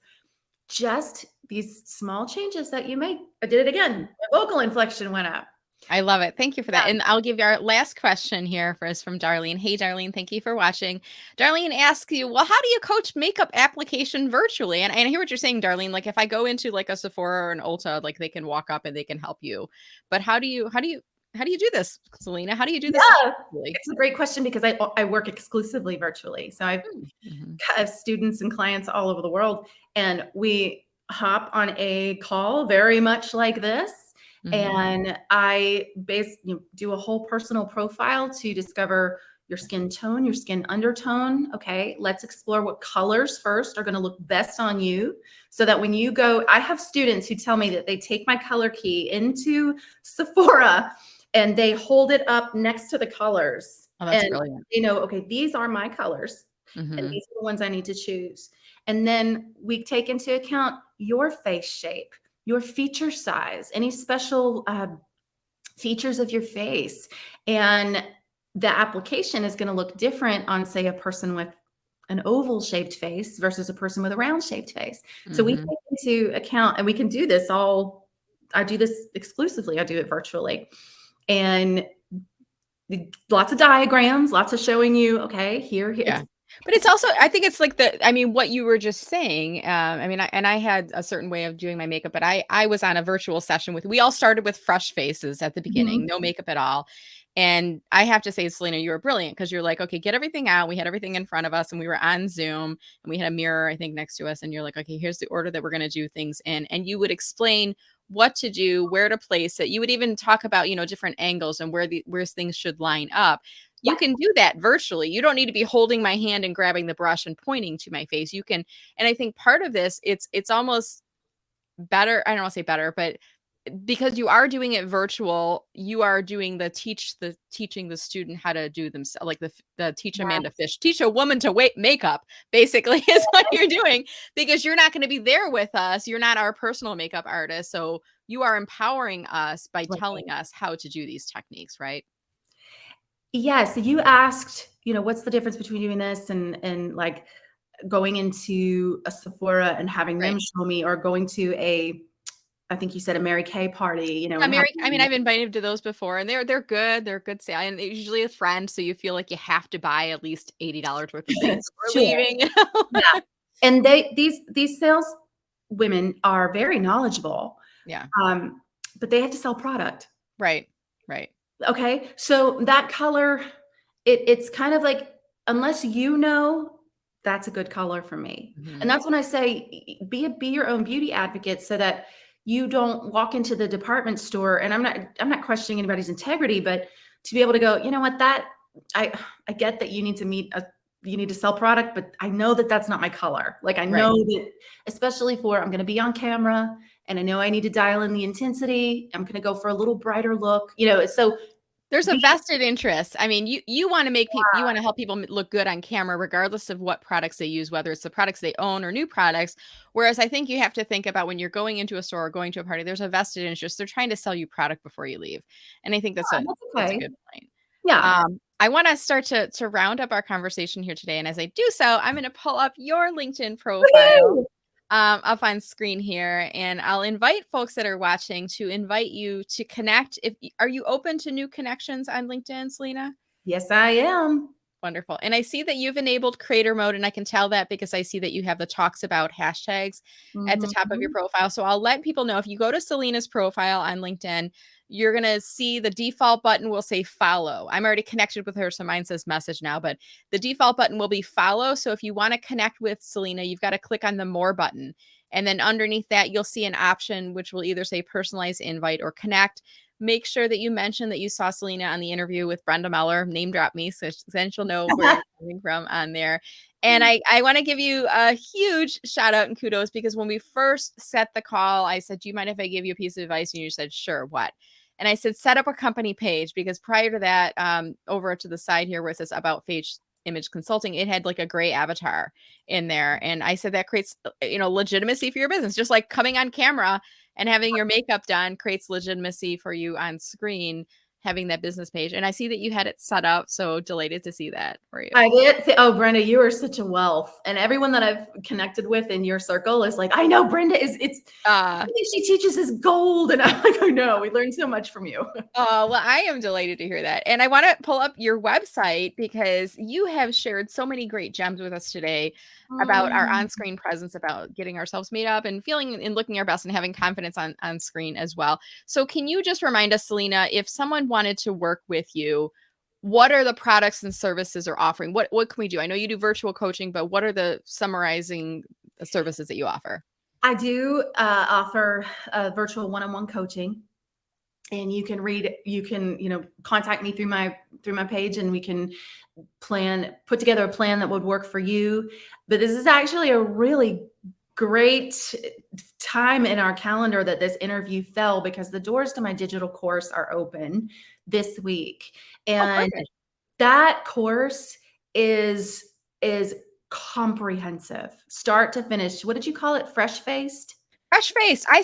just these small changes that you make. I did it again. My vocal inflection went up. I love it. Thank you for that. Yeah. And I'll give you our last question here first from Darlene. Hey, Darlene, thank you for watching. Darlene asks you, well, how do you coach makeup application virtually? And I hear what you're saying, Darlene. Like if I go into like a Sephora or an Ulta, like they can walk up and they can help you. But how do you do this, Selena? How do you do this Yeah. virtually? It's a great question because I work exclusively virtually. So I Hmm. Mhm. have students and clients all over the world, and we hop on a call very much like this. Mhm. And do a whole personal profile to discover your skin tone, your skin undertone. Okay, let's explore what colors first are going to look best on you so that when you go, I have students who tell me that they take my color key into Sephora and they hold it up next to the colors Oh, that's and brilliant. they know, okay, these are my colors and Mhm. these are the ones I need to choose. And then we take into account your face shape, your feature size, any special features of your face. And the application is going to look different on, say, a person with an oval shaped face versus a person with a round shaped face. So we Mhm. take into account, and we can do this all. I do this exclusively. I do it virtually. And lots of diagrams, lots of showing you, okay, here Yeah. it's But it's also I think it's like I mean, what you were just saying, I mean, I had a certain way of doing my makeup, but I was on a virtual session we all started with fresh faces at the beginning, Mhm. no makeup at all. And I have to say, Selena, you were brilliant because you're like, okay, get everything out. We had everything in front of us and we were on Zoom and we had a mirror, I think, next to us. And you're like, okay, here's the order that we're going to do things in. And you would explain what to do, where to place it. You would even talk about, different angles and where things should line up you can do that virtually. You don't need to be holding my hand and grabbing the brush and pointing to my face. You can, and I think part of this, it's almost better. I don't want to say better, but because you are doing it virtual, you are doing the teaching the student how to do themselves, like the teach a man to fish, teach a woman to wait makeup, basically is what you're doing, because you're not going to be there with us. You're not our personal makeup artist. So you are empowering us by Right. telling us how to do these techniques, right? Yes, you asked, what's the difference between doing this and like going into a Sephora and having Right. them show me, or going to I think you said a Mary Kay party, Yeah, and Mary, I mean, having. I've invited to those before, and they're good. They're good sale, and they're usually a friend, so you feel like you have to buy at least $80 worth of things before Sure. leaving. Yeah. And these sales women are very knowledgeable, Yeah. um, but they have to sell product. Right. Right. Okay, so that color, it's kind of like, unless that's a good color for me. Mhm. And that's when I say, be your own beauty advocate, so that you don't walk into the department store, and I'm not questioning anybody's integrity, but to be able to go, you know what, that I I get that you need to sell product, but I know that that's not my color. Like, I Right. know that, especially for, I'm going to be on camera, and I know I need to dial in the intensity. I'm going to go for a little brighter look, so There's a be. vested interest. I mean, you wanna make people, you wanna help people look good on camera regardless of what products they use, whether it's the products they own or new products. Whereas I think you have to think about when you're going into a store or going to a party, there's a vested interest. They're trying to sell you product before you leave. And I think That's that's a okay. good point. Yeah. I wanna start to round up our conversation here today. And as I do so, I'm gonna pull up your LinkedIn profile Woohoo! up on screen here, and I'll invite folks that are watching to invite you to connect. If are you open to new connections on LinkedIn, Selena? Yes, I am. Wonderful. And I see that you've enabled creator mode, and I can tell that because I see that you have the talks about hashtags at the top of your Mhm. profile. So I'll let people know, if you go to Selena's profile on LinkedIn, you're going to see the default button will say follow. I'm already connected with her, so mine says message now, but the default button will be follow. So if you want to connect with Selena, you've got to click on the more button. And then underneath that, you'll see an option which will either say personalized invite or connect. Make sure that you mention that you saw Selena on the interview with Brenda Meller. Name drop me, so then she'll know where you're coming from on there. And I want to give you a huge shout out and kudos, because when we first set the call, I said, "Do you mind if I give you a piece of advice?" And you said, "Sure, what?" And I said, "Set up a company page," because prior to that, over to the side here where it says about face image consulting, it had like a gray avatar in there. And I said that creates, legitimacy for your business, just like coming on camera and having your makeup done creates legitimacy for you on screen, having that business page. And I see that you had it set up. So delighted to see that for you. I did. Oh, Brenda, you are such a wealth. And everyone that I've connected with in your circle is like, I know Brenda it's Uh, everything she teaches is gold. And I'm like, I know, we learned so much from you. Oh, well, I am delighted to hear that. And I want to pull up your website because you have shared so many great gems with us today about our Mm. on-screen presence, about getting ourselves made up and feeling and looking our best and having confidence on screen as well. So can you just remind us, Selena, if someone wanted to work with you, what are the products and services or offering? What can we do? I know you do virtual coaching, but what are the summarizing services that you offer? I do offer virtual one-on-one coaching. And you can, contact me through my page, and we can put together a plan that would work for you. But this is actually a really great time in our calendar that this interview fell, because the doors to my digital course are open this week. Oh, And perfect. that course is comprehensive, start to finish. What did you call it? Fresh faced? Fresh face. I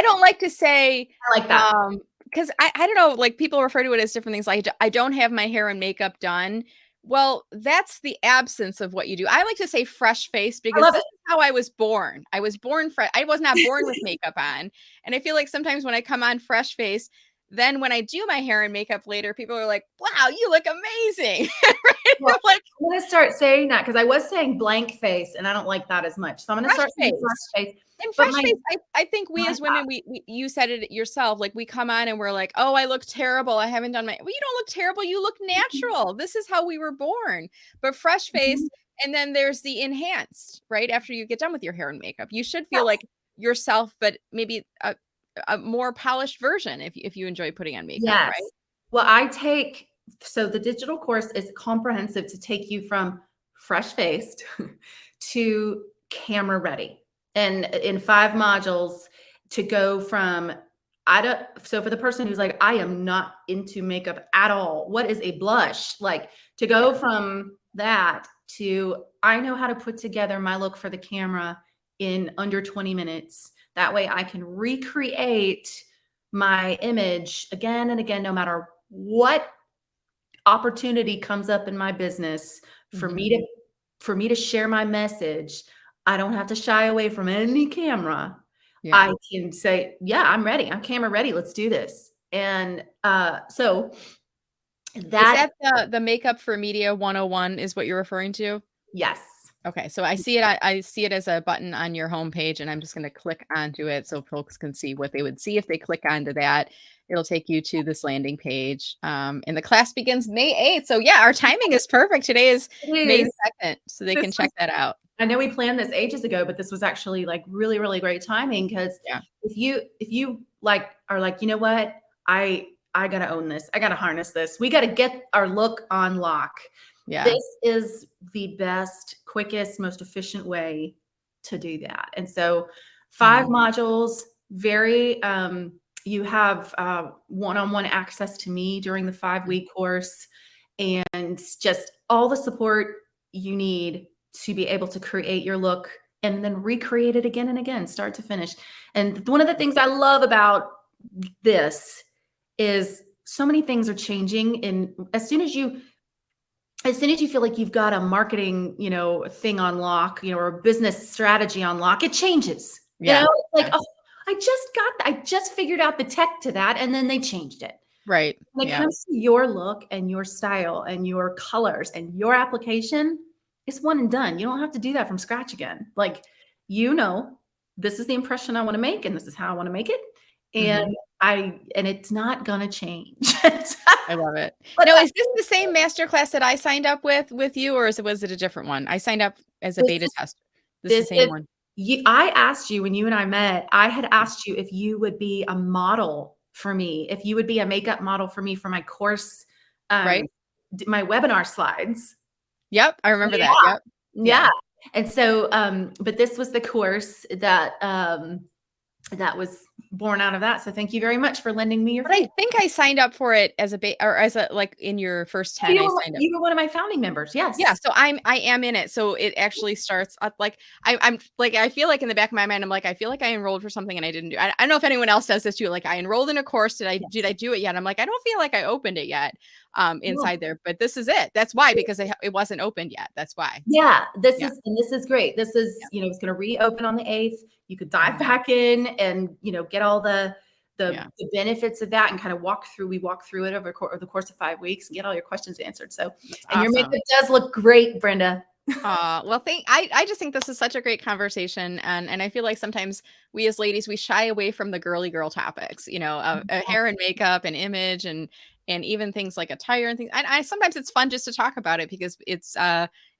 don't like to say, I like that. because I don't know, like people refer to it as different things. Like I don't have my hair and makeup done. Well, that's the absence of what you do. I like to say fresh face I because love this is how I was born. I was born fresh. I was not born with makeup on. And I feel like sometimes when I come on fresh face, then when I do my hair and makeup later, people are like, wow, you look amazing. Right? Well, I'm like, I'm gonna start saying that, because I was saying blank face, and I don't like that as much. So I'm gonna fresh start saying face. fresh face. And But fresh face, I think we as women, we you said it yourself, like we come on and we're like, oh, I look terrible. I haven't done my, well, you don't look terrible. You look natural. This is how we were born. But fresh face, and then there's the enhanced, right? After you get done with your hair and makeup, you should feel yes, like yourself, but maybe a more polished version if you enjoy putting on makeup, right? yes. Well, I take So the digital course is comprehensive to take you from fresh faced to camera ready, and in 5 modules to go from I don't so for the person who's like, I am not into makeup at all, what is a blush, like, to go Yeah. from that to I know how to put together my look for the camera in under 20 minutes. That way I can recreate my image again and again, no matter what opportunity comes up in my business for me Mhm. to share my message. I don't have to shy away from any camera. Yeah. I can say, yeah, I'm ready. I'm camera ready. Let's do this. And so Is that that the makeup for media 101 is what you're referring to? yes. Okay, so I see it as a button on your homepage, and I'm just gonna click onto it so folks can see what they would see if they click onto that. It'll take you to this landing page, and the class begins May 8th. So yeah, our timing is perfect. Today is It May is. 2nd, so they This can was check that out. I know we planned this ages ago, but this was actually like really, really great timing because Yeah, if you like are like, you know what, I gotta own this. I gotta harness this. We gotta get our look on lock. yeah. This is the best, quickest, most efficient way to do that. And so 5 Mhm. modules, very you have one-on-one access to me during the 5-week course and just all the support you need to be able to create your look and then recreate it again and again, start to finish. And one of the things I love about this is so many things are changing. And as soon as you feel like you've got a marketing, thing on lock, or a business strategy on lock, it changes. Yeah, It's like, yeah. oh, I just figured out the tech to that, and then they changed it. Right. When it Yeah, comes to your look and your style and your colors and your application, it's one and done. You don't have to do that from scratch again. Like, you know, this is the impression I want to make and this is how I want to make it. And mhm. and it's not gonna change. I love it. But Now, is this the same masterclass that I signed up with you, or was it a different one? I signed up as a this beta is tester. This is this the same is one, I asked you when you and I met, I had asked you if you would be a model for me, if you would be a makeup model for me for my course, um, right? my webinar slides. Yep, I remember that. Yep. Yeah. Yeah. And so, but this was the course that was born out of that. So thank you very much for lending me your But I faith. think I signed up for it as a or as a like, in your first Oh, 10, I signed up. you were one of my founding members. Yeah, Yes. so I am in it, so it actually starts up, like, I'm like, I feel like in the back of my mind, I'm like, I feel like I enrolled for something and I didn't do I don't know if anyone else does this too, like, I enrolled in a course, did Yes. I do it yet? I'm like, I don't feel like I opened it yet, No. inside there, but this is it. That's why, because it wasn't opened yet. That's why. Yeah, Yeah, this is great. This is, yeah, it's going to reopen on the 8th. You could dive mhm, back in and, get all yeah, the benefits of that and kind of we walk through it over the course of 5 weeks and get all your questions answered. So, that's and your awesome. makeup does look great, Brenda. Well, I just think this is such a great conversation, and I feel like sometimes we as ladies we shy away from the girly girl topics, hair and makeup and image and even things like attire and things. I sometimes it's fun just to talk about it because it's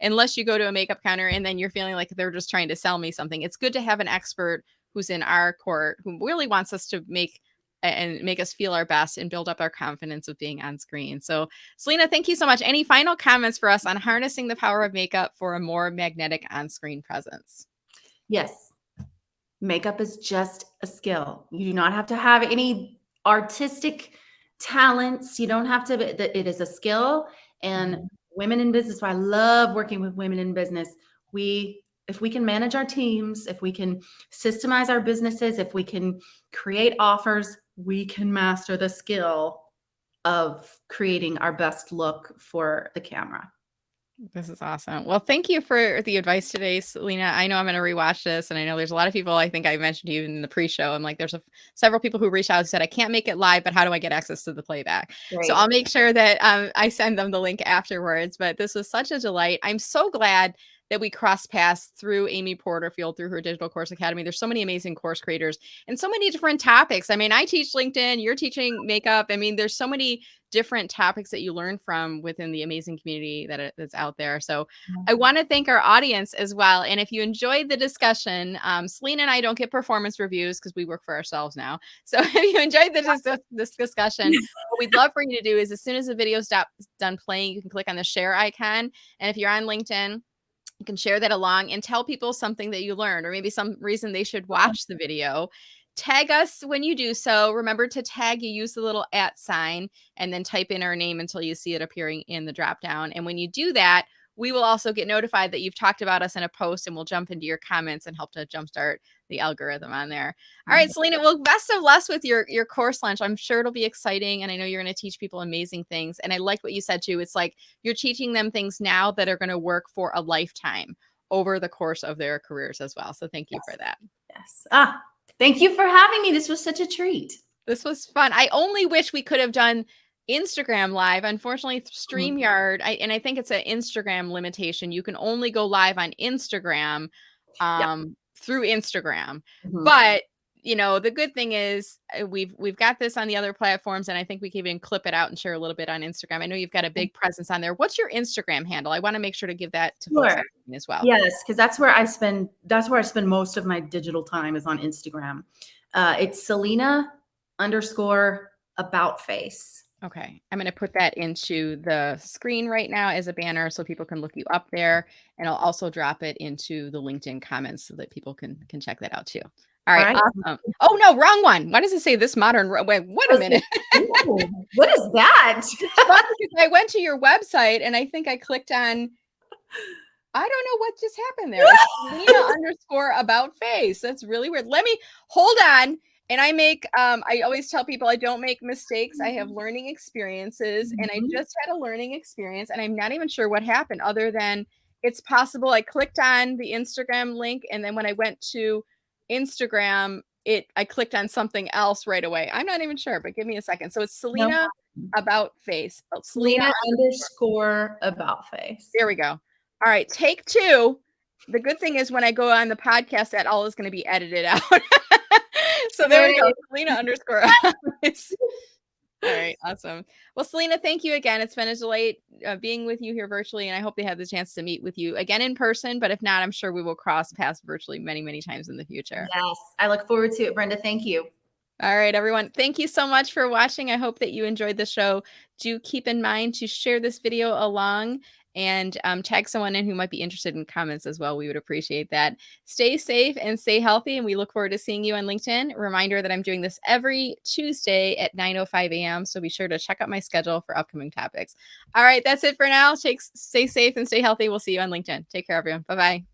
unless you go to a makeup counter and then you're feeling like they're just trying to sell me something. It's good to have an expert who's in our court who really wants us to make us feel our best and build up our confidence of being on screen. So Selena, thank you so much. Any final comments for us on harnessing the power of makeup for a more magnetic on-screen presence? Yes. Makeup is just a skill. You do not have to have any artistic talents. You don't have to, it is a skill. And Mhm. women in business, so I love working with women in business. If we can manage our teams, if we can systemize our businesses, if we can create offers, we can master the skill of creating our best look for the camera. This is awesome. Well, thank you for the advice today, Selena. I know I'm going to rewatch this, and I know there's a lot of people. I think I mentioned to you in the pre-show. I'm like, there's several people who reached out and said, I can't make it live, but how do I get access to the playback? So Great. I'll make sure that I send them the link afterwards. But this was such a delight. I'm so glad that we cross paths through Amy Porterfield, through her Digital Course Academy. There's so many amazing course creators and so many different topics. I mean, I teach LinkedIn, you're teaching makeup. I mean, there's so many different topics that you learn from within the amazing community that's out there. So I want to thank our audience as well. And if you enjoyed the discussion, Selena and I don't get performance reviews because we work for ourselves now. So if you enjoyed this discussion, what we'd love for you to do is as soon as the video stops done playing, you can click on the share icon. And if you're on LinkedIn, you can share that along and tell people something that you learned, or maybe some reason they should watch the video. Tag us when you do so. Remember to tag, you use the little @ sign and then type in our name until you see it appearing in the drop down. And when you do that, we will also get notified that you've talked about us in a post, and we'll jump into your comments and help to jumpstart the algorithm on there. All right, Selena, well, best of luck with your course launch. I'm sure it'll be exciting, and I know you're going to teach people amazing things. And I liked what you said too. It's like you're teaching them things now that are going to work for a lifetime over the course of their careers as well. So thank you for that. Yes. Thank you for having me. This was such a treat. This was fun. I only wish we could have done Instagram live. Unfortunately, StreamYard, and I think it's an Instagram limitation. You can only go live on Instagram through Instagram. But you know, the good thing is we've got this on the other platforms, and I think we can even clip it out and share a little bit on Instagram. I know you've got a big presence on there. What's your Instagram handle? I want to make sure to give that to folks as well. Yes, because that's where I spend most of my digital time is on Instagram. It's Selena_about_face. Okay, I'm going to put that into the screen right now as a banner so people can look you up there, and I'll also drop it into the LinkedIn comments so that people can check that out too. All right, awesome. Oh no, wrong one. Why does it say this modern? Wait, what a minute. What is that? Well, because I went to your website and I think I clicked on, I don't know what just happened there. Selena_about_face. That's really weird. Let me hold on. And I make, I always tell people I don't make mistakes. I have learning experiences, and I just had a learning experience, and I'm not even sure what happened other than it's possible I clicked on the Instagram link, and then when I went to Instagram, I clicked on something else right away. I'm not even sure, but give me a second. So it's Selena about face. Selena_about_face. There we go. All right, take two. The good thing is when I go on the podcast, that all is going to be edited out. So there we go. Selena_. All right, awesome. Well, Selena, thank you again. It's been a delight being with you here virtually, and I hope they have the chance to meet with you again in person. But if not, I'm sure we will cross paths virtually many, many times in the future. Yes, I look forward to it, Brenda. Thank you. All right, everyone. Thank you so much for watching. I hope that you enjoyed the show. Do keep in mind to share this video along and tag someone in who might be interested in comments as well. We would appreciate that. Stay safe and stay healthy, and we look forward to seeing you on LinkedIn. Reminder that I'm doing this every Tuesday at 9:05 a.m., so be sure to check out my schedule for upcoming topics. All right, that's it for now. Stay safe and stay healthy. We'll see you on LinkedIn. Take care, everyone. Bye-bye.